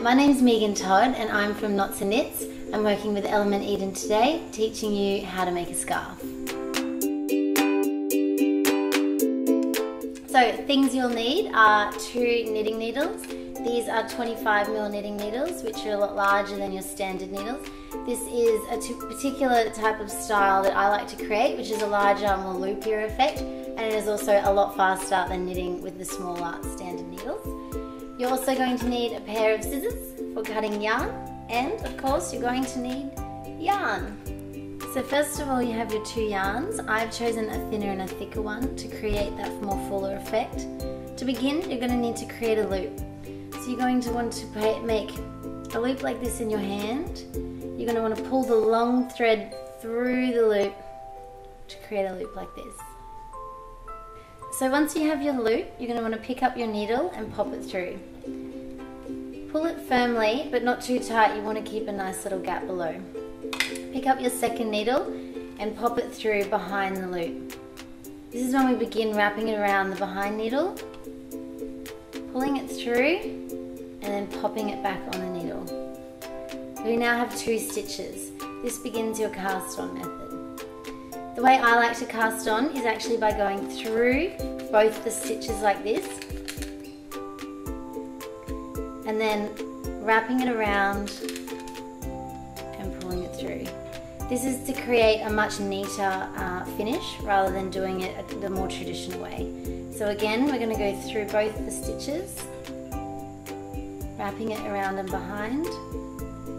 My name's Megan Todd and I'm from Knots and Knits. I'm working with Element Eden today, teaching you how to make a scarf. So things you'll need are 2 knitting needles. These are 25mm knitting needles, which are a lot larger than your standard needles. This is a particular type of style that I like to create, which is a larger, more loopier effect, and it is also a lot faster than knitting with the smaller standard needles. You're also going to need a pair of scissors for cutting yarn, and of course you're going to need yarn. So first of all, you have your 2 yarns. I've chosen a thinner and a thicker one to create that more fuller effect. To begin, you're going to need to create a loop. So you're going to want to make a loop like this in your hand. You're going to want to pull the long thread through the loop to create a loop like this. So once you have your loop, you're going to want to pick up your needle and pop it through. Pull it firmly, but not too tight. You want to keep a nice little gap below. Pick up your second needle and pop it through behind the loop. This is when we begin wrapping it around the behind needle, pulling it through, and then popping it back on the needle. We now have 2 stitches. This begins your cast on method. The way I like to cast on is actually by going through both the stitches like this and then wrapping it around and pulling it through. This is to create a much neater finish rather than doing it the more traditional way. So again, we're going to go through both the stitches, wrapping it around and behind,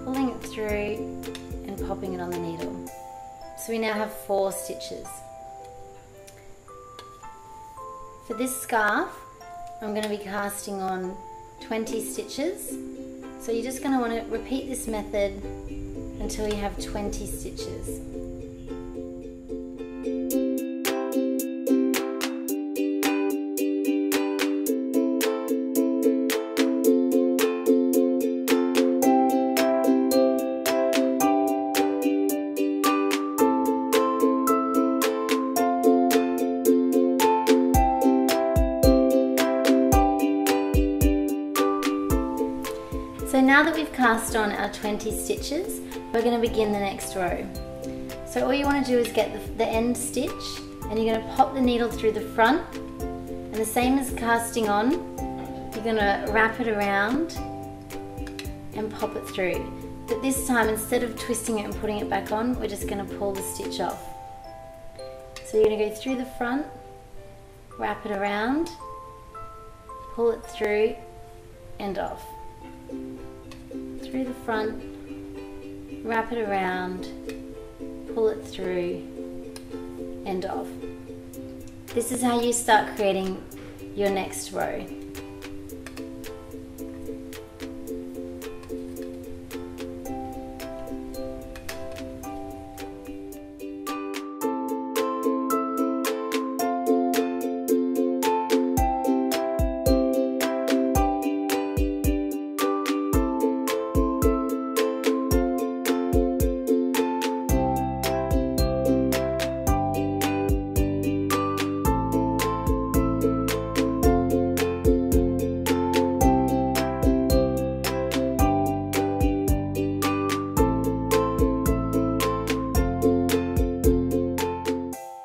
pulling it through and popping it on the needle. So we now have 4 stitches. For this scarf, I'm going to be casting on 20 stitches. So you're just going to want to repeat this method until you have 20 stitches. So now that we've cast on our 20 stitches, we're going to begin the next row. So all you want to do is get the end stitch, and you're going to pop the needle through the front, and the same as casting on, you're going to wrap it around and pop it through. But this time, instead of twisting it and putting it back on, we're just going to pull the stitch off. So you're going to go through the front, wrap it around, pull it through and off. Through the front, wrap it around, pull it through and off. This is how you start creating your next row.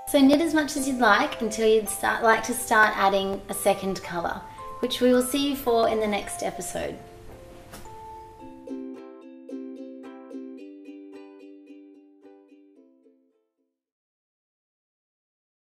So knit as much as you'd like until you'd like to start adding a second colour, which we will see you for in the next episode.